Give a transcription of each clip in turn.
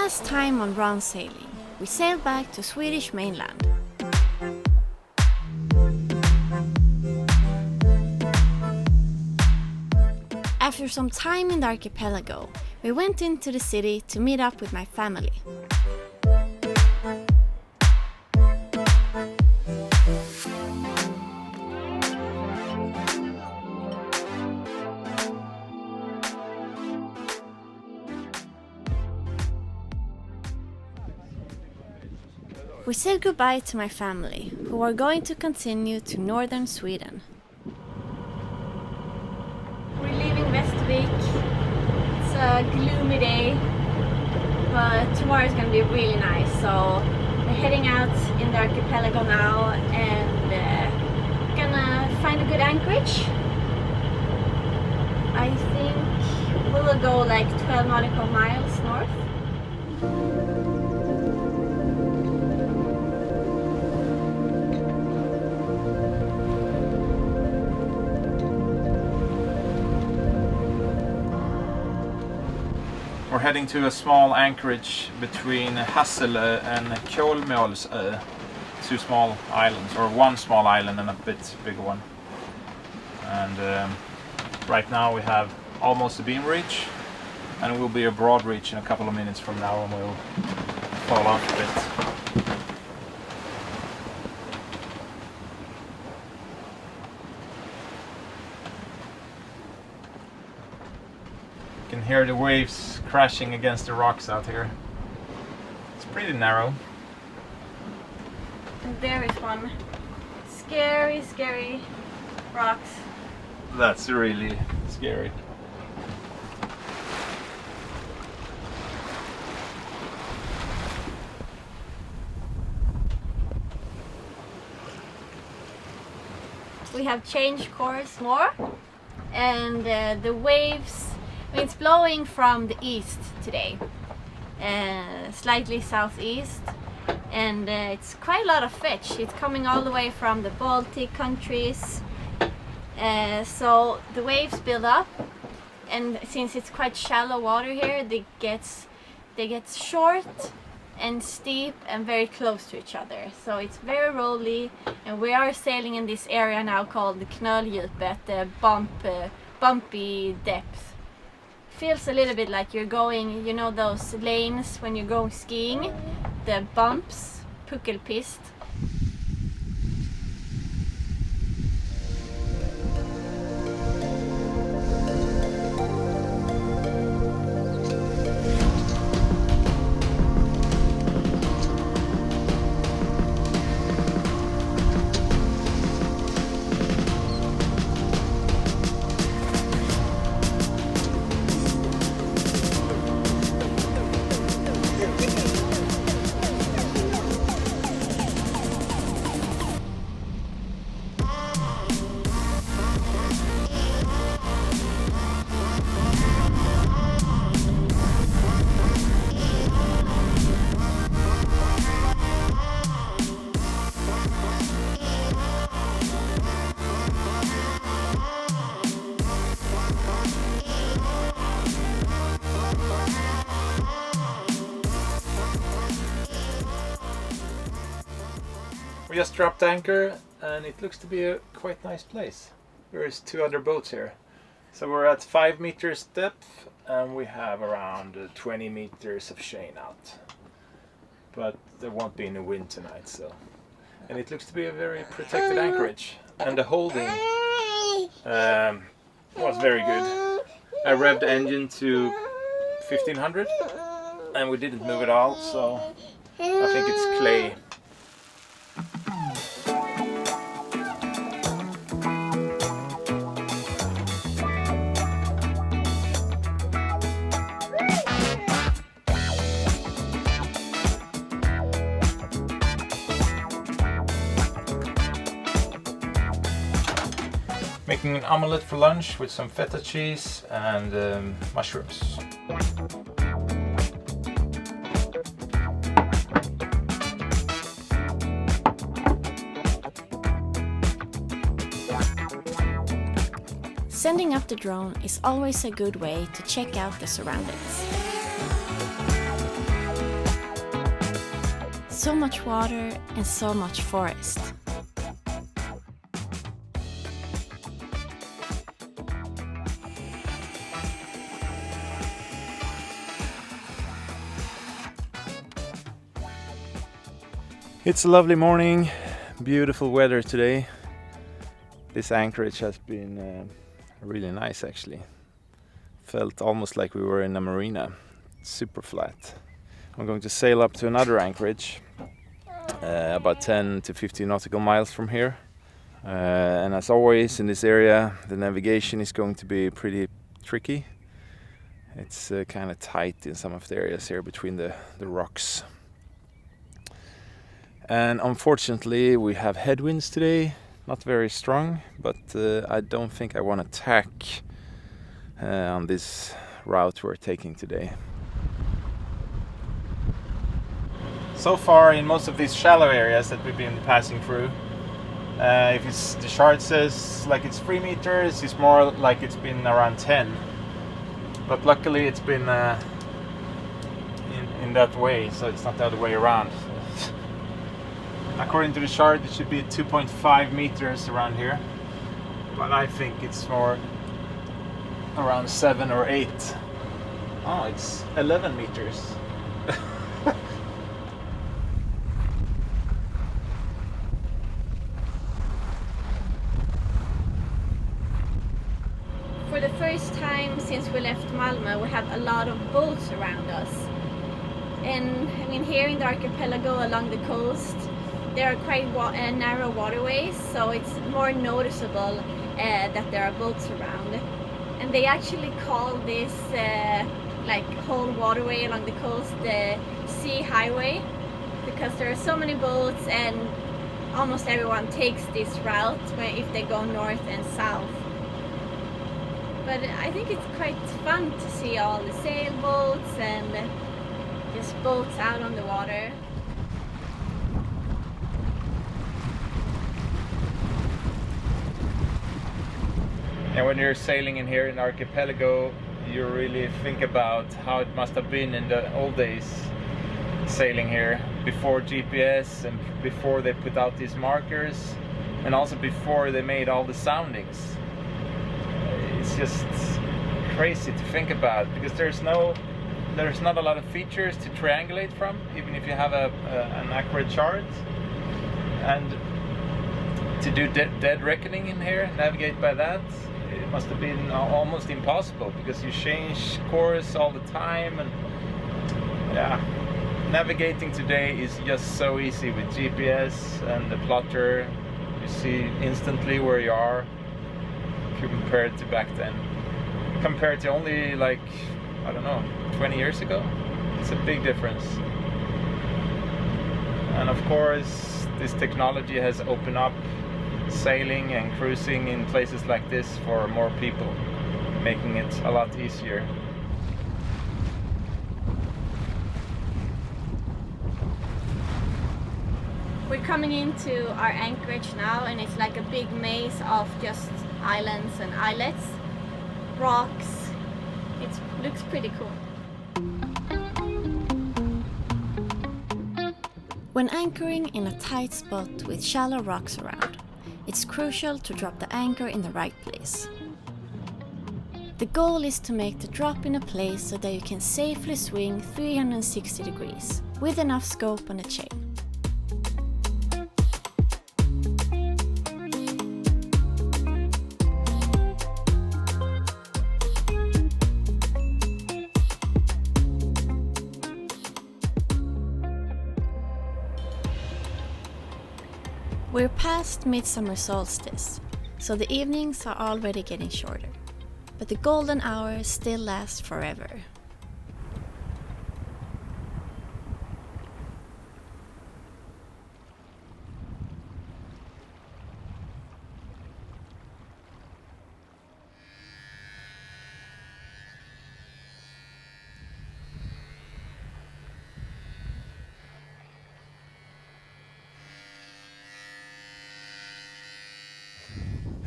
last time on round sailing, we sailed back to Swedish mainland. After some time in the archipelago, we went into the city to meet up with my family. We said goodbye to my family, who are going to continue to northern Sweden. We're leaving Västervik. It's a gloomy day, but tomorrow is going to be really nice. So we're heading out in the archipelago now and gonna find a good anchorage. I think we will go like 12 nautical miles north. We're heading to a small anchorage between Hasselö and Kolmålsö. Two small islands, or one small island and a bit bigger one. And right now we have almost a beam reach, and it will be a broad reach in a couple of minutes from now, and we'll fall off a bit. You can hear the waves crashing against the rocks out here. It's pretty narrow. And there is one scary rocks. That's really scary. We have changed course more, and the waves, it's blowing from the east today, slightly southeast, and it's quite a lot of fish. It's coming all the way from the Baltic countries, so the waves build up, and since it's quite shallow water here, they get short and steep and very close to each other. So it's very rolly, and we are sailing in this area now called the Knöldjupet, the bumpy depth. Feels a little bit like you're going, you know those lanes when you're going skiing, the bumps, puckelpist. We just dropped anchor, and it looks to be a quite nice place. There's two other boats here. So we're at 5 meters depth, and we have around 20 meters of chain out. But there won't be any wind tonight, so. And it looks to be a very protected anchorage. And the holding was very good. I revved the engine to 1500, and we didn't move at all, so I think it's clay. Making an omelette for lunch with some feta cheese and mushrooms. Sending up the drone is always a good way to check out the surroundings. so much water and so much forest. It's a lovely morning, beautiful weather today. This anchorage has been really nice actually. Felt almost like we were in a marina, super flat. I'm going to sail up to another anchorage, about 10 to 15 nautical miles from here. And as always in this area, the navigation is going to be pretty tricky. It's kind of tight in some of the areas here between the rocks. And unfortunately we have headwinds today, not very strong, but I don't think I want to tack on this route we're taking today. So far in most of these shallow areas that we've been passing through, if it's, the chart says like it's 3 meters, it's more like it's been around 10. But luckily it's been in that way, so it's not the other way around. According to the chart, it should be 2.5 meters around here, but I think it's more around 7 or 8. Oh, it's 11 meters. For the first time since we left Malmö, we have a lot of boats around us. And I mean, here in the archipelago along the coast, there are quite narrow waterways, so it's more noticeable that there are boats around. And they actually call this like whole waterway along the coast the sea highway, because there are so many boats and almost everyone takes this route if they go north and south. But I think it's quite fun to see all the sailboats and just boats out on the water. And when you're sailing in here in the archipelago, you really think about how it must have been in the old days sailing here, before GPS and before they put out these markers, and also before they made all the soundings. It's just crazy to think about, because there's not a lot of features to triangulate from, even if you have an accurate chart. And to do dead reckoning in here, navigate by that, it must have been almost impossible, because you change course all the time. And yeah, navigating today is just so easy with GPS and the plotter. You see instantly where you are, compared to back then. Compared to only like, I don't know, 20 years ago. It's a big difference. And of course, this technology has opened up sailing and cruising in places like this for more people, making it a lot easier. We're coming into our anchorage now, and it's like a big maze of just islands and islets, rocks. It looks pretty cool. When anchoring in a tight spot with shallow rocks around, it's crucial to drop the anchor in the right place. The goal is to make the drop in a place so that you can safely swing 360 degrees with enough scope on the chain. We're past midsummer solstice, so the evenings are already getting shorter, but the golden hour still lasts forever.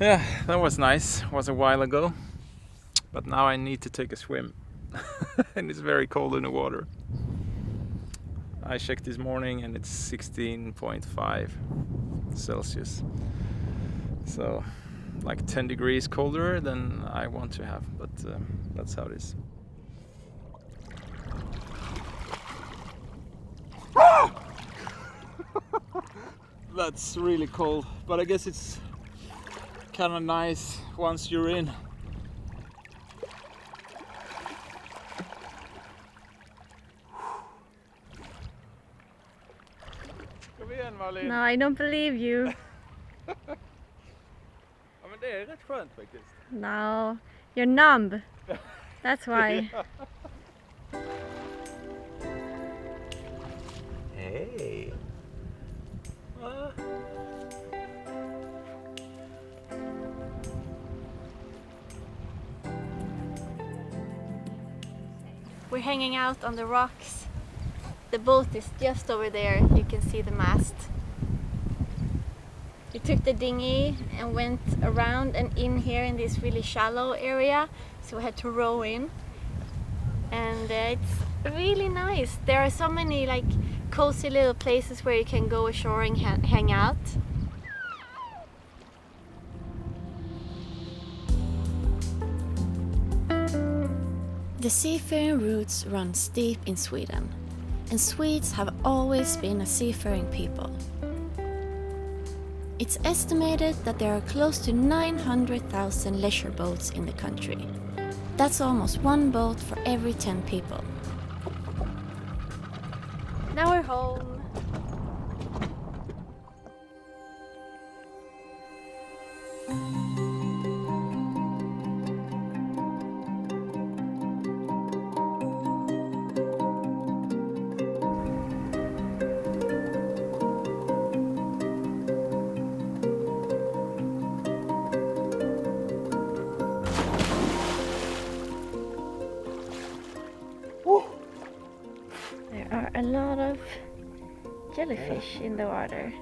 Yeah, that was nice. It was a while ago, but now I need to take a swim. And it's very cold in the water. I checked this morning and it's 16.5 Celsius. So like 10 degrees colder than I want to have, but that's how it is. That's really cold, but I guess it's kind of nice once you're in. Kom igen Malin! No, I don't believe you. Ja, men det är rätt skönt faktiskt. No, you're numb. That's why. Hej! We're hanging out on the rocks. The boat is just over there. You can see the mast. We took the dinghy and went around and in here in this really shallow area, so we had to row in, and it's really nice. There are so many like cozy little places where you can go ashore and hang out. The seafaring routes run steep in Sweden, and Swedes have always been a seafaring people. It's estimated that there are close to 900,000 leisure boats in the country. That's almost one boat for every 10 people. Now we're home. A lot of jellyfish in the water.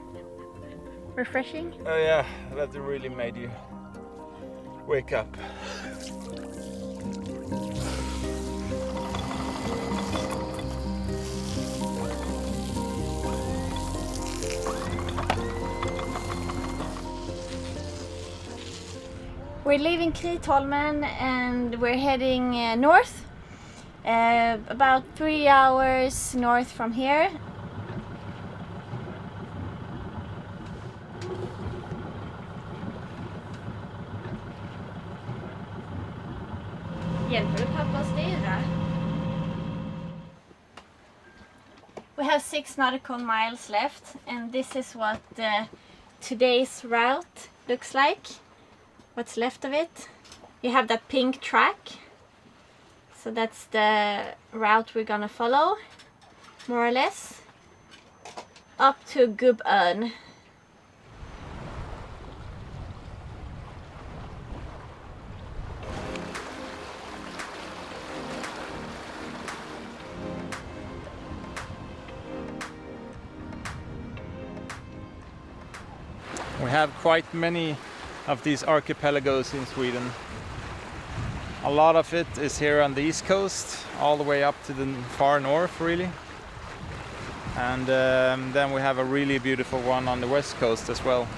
Refreshing? Oh yeah, that really made you wake up. We're leaving Kritholmen and we're heading north. About 3 hours north from here. Hjälper du pappa att styra? We have 6 nautical miles left, and this is what today's route looks like. What's left of it. You have that pink track. So that's the route we're gonna follow, more or less, up to Gubbön. We have quite many of these archipelagos in Sweden. A lot of it is here on the east coast, all the way up to the far north really. And then we have a really beautiful one on the west coast as well.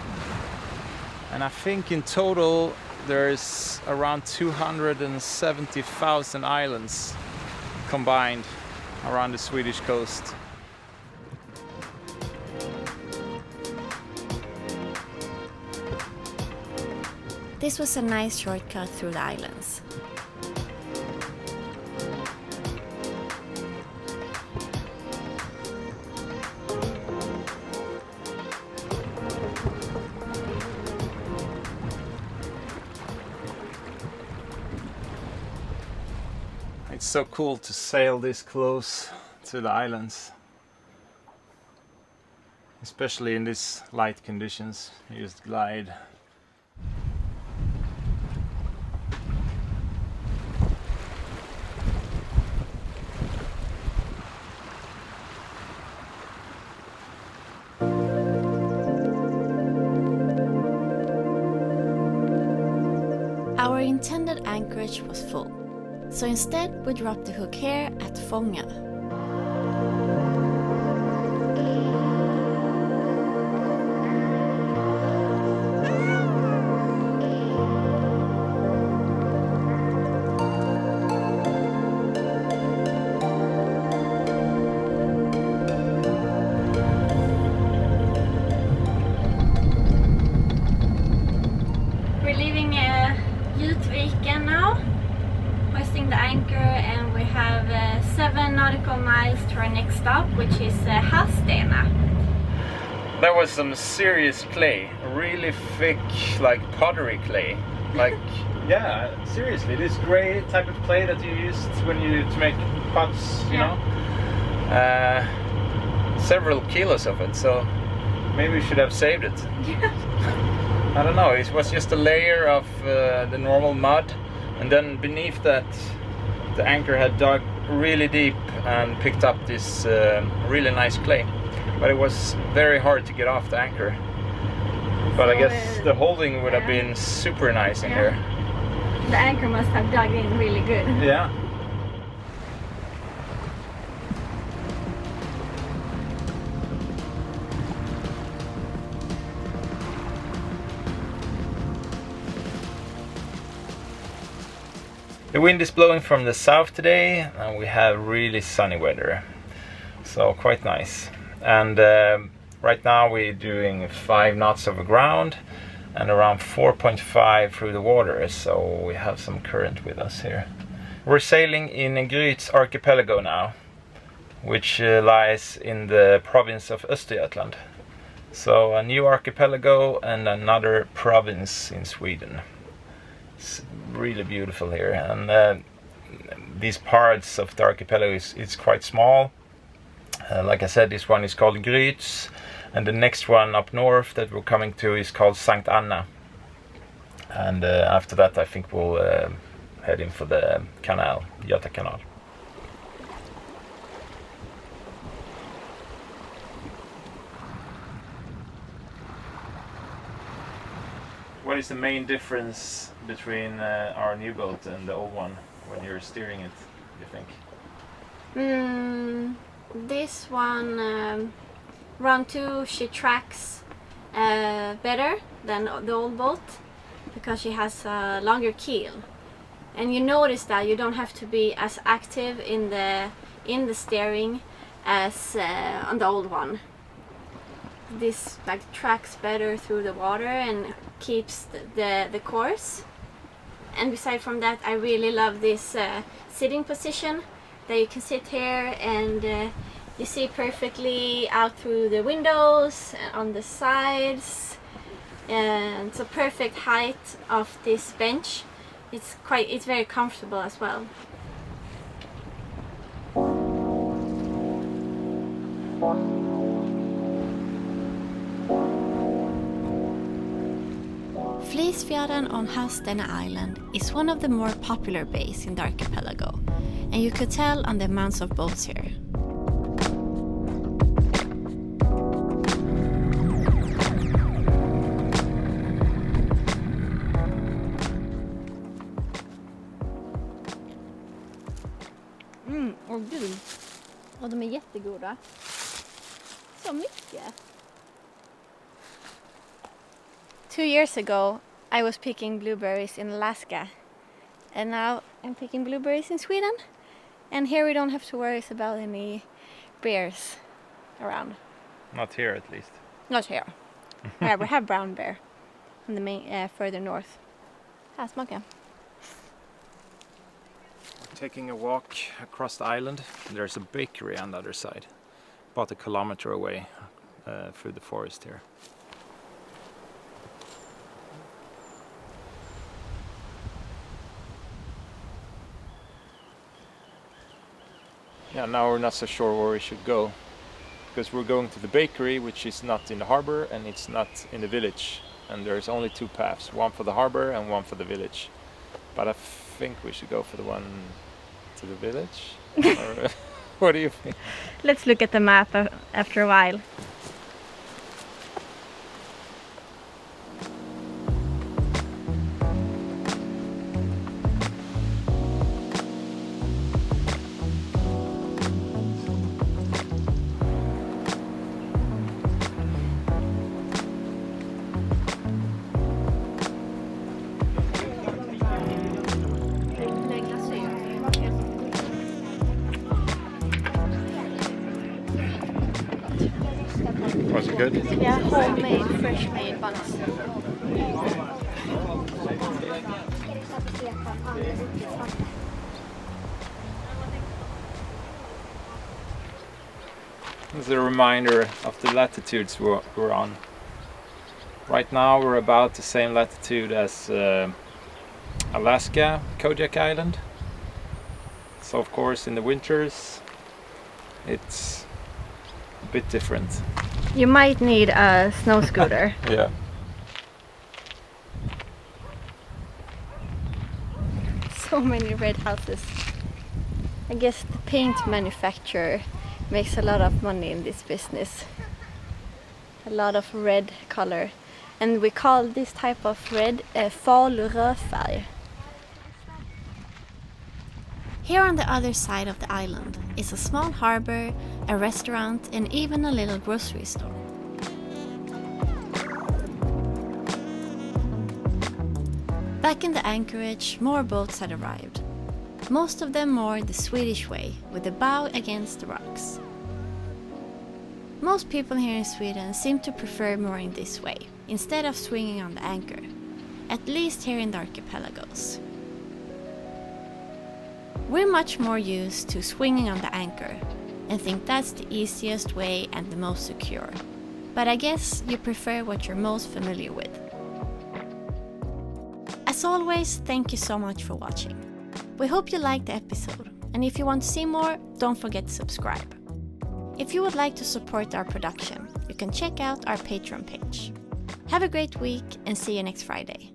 And I think in total there's around 270,000 islands combined around the Swedish coast. This was a nice shortcut through the islands. It's so cool to sail this close to the islands, especially in these light conditions. You just glide. Our intended anchorage was full, so instead we dropped the hook here at Fånga. anchor, and we have 7 nautical miles to our next stop, which is Hallstena. That was some serious clay, really thick, like pottery clay. Like, yeah, seriously, this grey type of clay that you used when you to make pots, you know. Several kilos of it, so maybe we should have saved it. I don't know, it was just a layer of the normal mud, and then beneath that the anchor had dug really deep and picked up this really nice clay. But it was very hard to get off the anchor. But I guess the holding would have been super nice in here. The anchor must have dug in really good. Yeah. The wind is blowing from the south today, and we have really sunny weather, so quite nice. And right now we're doing 5 knots over ground and around 4.5 through the water, so we have some current with us here. We're sailing in Gryts archipelago now, which lies in the province of Östergötland. So a new archipelago and another province in Sweden. It's really beautiful here, and these parts of the archipelago is quite small. Like I said, this one is called Gryts, and the next one up north that we're coming to is called Sankt Anna. And after that I think we'll head in for the canal, Göta Canal. What is the main difference between our new boat and the old one when you're steering it, you think? This one, round 2, she tracks better than the old boat because she has a longer keel. And you notice that you don't have to be as active in the steering as on the old one. This like tracks better through the water and keeps the course. And beside from that, I really love this sitting position, that you can sit here and you see perfectly out through the windows and on the sides, and it's a perfect height of this bench. It's very comfortable as well. Flisfjärden on Hallstena Island is one of the more popular bays in the archipelago, and you could tell on the amounts of boats here. Åh gud. Och de är jättegoda. Så mycket. 2 years ago, I was picking blueberries in Alaska, and now I'm picking blueberries in Sweden, and here we don't have to worry about any bears around. Not here, at least. Not here. Yeah, we have brown bear in the main, further north. Här, smaka. Taking a walk across the island. There's a bakery on the other side, about a kilometer away through the forest here. Yeah, now we're not so sure where we should go, because we're going to the bakery, which is not in the harbor and it's not in the village, and there's only 2 paths, one for the harbor and one for the village. But I think we should go for the one to the village. Or, what do you think? Let's look at the map after a while. Was it good? Yeah, homemade, fresh made buns. This is a reminder of the latitudes we're on. Right now we're about the same latitude as Alaska, Kodiak Island. So of course in the winters it's a bit different. You might need a snow scooter. Yeah. So many red houses. I guess the paint manufacturer makes a lot of money in this business. A lot of red color. And we call this type of red falurödfärg. Here on the other side of the island is a small harbor, a restaurant, and even a little grocery store. Back in the anchorage, more boats had arrived. Most of them moored the Swedish way, with the bow against the rocks. Most people here in Sweden seem to prefer mooring this way, instead of swinging on the anchor, at least here in the archipelagos. We're much more used to swinging on the anchor, and think that's the easiest way and the most secure. But I guess you prefer what you're most familiar with. As always, thank you so much for watching. We hope you liked the episode, and if you want to see more, don't forget to subscribe. If you would like to support our production, you can check out our Patreon page. Have a great week and see you next Friday.